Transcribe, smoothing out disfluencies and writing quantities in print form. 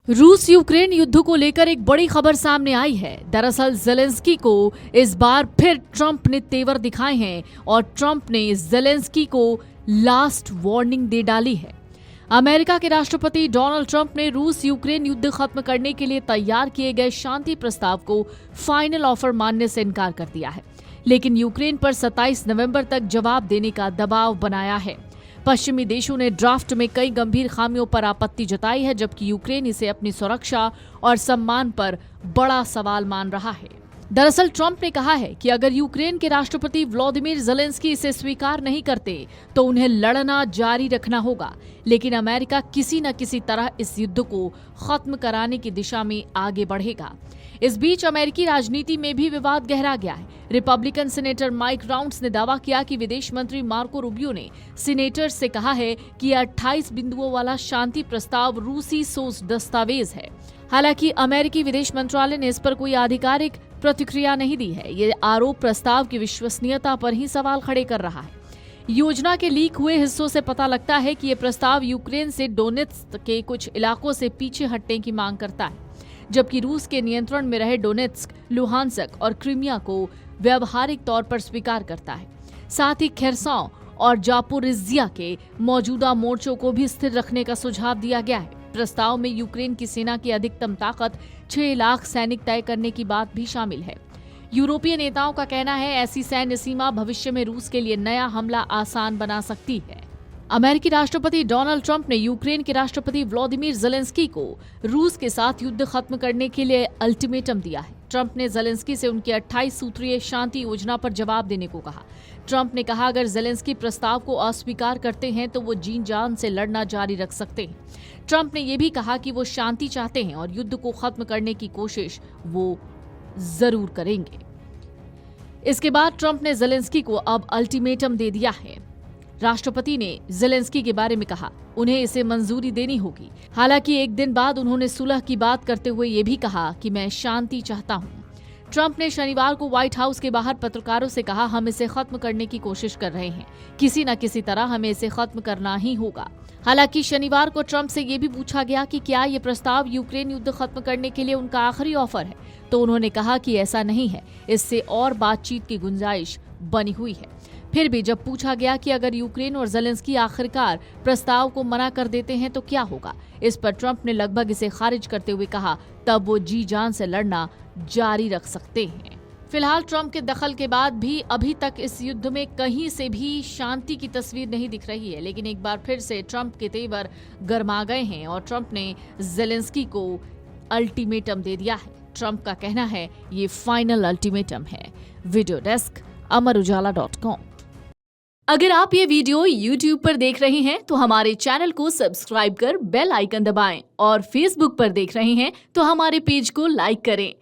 रूस यूक्रेन युद्ध को लेकर एक बड़ी खबर सामने आई है। दरअसल ज़ेलेंस्की को इस बार फिर ट्रंप ने तेवर दिखाए हैं और ट्रंप ने ज़ेलेंस्की को लास्ट वार्निंग दे डाली है। अमेरिका के राष्ट्रपति डोनाल्ड ट्रंप ने रूस यूक्रेन युद्ध खत्म करने के लिए तैयार किए गए शांति प्रस्ताव को फाइनल ऑफर मानने से इनकार कर दिया है, लेकिन यूक्रेन पर 27 नवंबर तक जवाब देने का दबाव बनाया है। पश्चिमी देशों ने ड्राफ्ट में कई गंभीर खामियों पर आपत्ति जताई है, जबकि यूक्रेन इसे अपनी सुरक्षा और सम्मान पर बड़ा सवाल मान रहा है। दरअसल ट्रंप ने कहा है कि अगर यूक्रेन के राष्ट्रपति व्लादिमीर ज़ेलेंस्की इसे स्वीकार नहीं करते तो उन्हें लड़ना जारी रखना होगा, लेकिन अमेरिका किसी न किसी तरह इस युद्ध को खत्म कराने की दिशा में आगे बढ़ेगा। इस बीच अमेरिकी राजनीति में भी विवाद गहरा गया है। रिपब्लिकन सीनेटर माइक राउंड्स ने दावा किया कि विदेश मंत्री मार्को रूबियो ने सीनेटर्स से कहा है कि यह 28 बिंदुओं वाला शांति प्रस्ताव रूसी सोर्स दस्तावेज है। हालांकि अमेरिकी विदेश मंत्रालय ने इस पर कोई आधिकारिक प्रतिक्रिया नहीं दी है। ये आरोप प्रस्ताव की विश्वसनीयता पर ही सवाल खड़े कर रहा है। योजना के लीक हुए हिस्सों से पता लगता है कि ये प्रस्ताव यूक्रेन से डोनेत्स्क के कुछ इलाकों से पीछे हटने की मांग करता है, जबकि रूस के नियंत्रण में रहे डोनेत्स्क, लुहांस्क और क्रीमिया को व्यावहारिक तौर पर स्वीकार करता है। साथ ही खेरसॉन और जापोरिजिया के मौजूदा मोर्चों को भी स्थिर रखने का सुझाव दिया गया है। प्रस्ताव में यूक्रेन की सेना की अधिकतम ताकत 6 लाख सैनिक तय करने की बात भी शामिल है। यूरोपीय नेताओं का कहना है ऐसी सैन्य सीमा भविष्य में रूस के लिए नया हमला आसान बना सकती है। अमेरिकी राष्ट्रपति डोनाल्ड ट्रंप ने यूक्रेन के राष्ट्रपति व्लादिमीर ज़ेलेंस्की को रूस के साथ युद्ध खत्म करने के लिए अल्टीमेटम दिया है। ट्रंप ने ज़ेलेंस्की से उनकी 28 सूत्रीय शांति योजना पर जवाब देने को कहा। ट्रंप ने कहा अगर ज़ेलेंस्की प्रस्ताव को अस्वीकार करते हैं तो वो जीन जान से लड़ना जारी रख सकते हैं। ट्रंप ने यह भी कहा कि वो शांति चाहते हैं और युद्ध को खत्म करने की कोशिश वो जरूर करेंगे। इसके बाद ट्रंप ने ज़ेलेंस्की को अब अल्टीमेटम दे दिया है। राष्ट्रपति ने ज़ेलेंस्की के बारे में कहा उन्हें इसे मंजूरी देनी होगी। हालांकि एक दिन बाद उन्होंने सुलह की बात करते हुए ये भी कहा कि मैं शांति चाहता हूं। ट्रंप ने शनिवार को व्हाइट हाउस के बाहर पत्रकारों से कहा हम इसे खत्म करने की कोशिश कर रहे हैं, किसी न किसी तरह हमें इसे खत्म करना ही होगा। हालांकि शनिवार को ट्रंप से ये भी पूछा गया कि क्या ये प्रस्ताव यूक्रेन युद्ध खत्म करने के लिए उनका आखिरी ऑफर है, तो उन्होंने कहा कि ऐसा नहीं है, इससे और बातचीत की गुंजाइश बनी हुई है। फिर भी जब पूछा गया कि अगर यूक्रेन और ज़ेलेंस्की आखिरकार प्रस्ताव को मना कर देते हैं तो क्या होगा, इस पर ट्रंप ने लगभग इसे खारिज करते हुए कहा तब वो जी जान से लड़ना जारी रख सकते हैं। फिलहाल ट्रंप के दखल के बाद भी अभी तक इस युद्ध में कहीं से भी शांति की तस्वीर नहीं दिख रही है, लेकिन एक बार फिर से ट्रंप के तेवर गरमा गए हैं और ट्रंप ने ज़ेलेंस्की को अल्टीमेटम दे दिया है। ट्रंप का कहना है ये फाइनल अल्टीमेटम है। Video desk Amarujala dot com. अगर आप ये वीडियो YouTube पर देख रहे हैं तो हमारे चैनल को सब्सक्राइब कर बेल आइकन दबाएं और Facebook पर देख रहे हैं तो हमारे पेज को लाइक करें।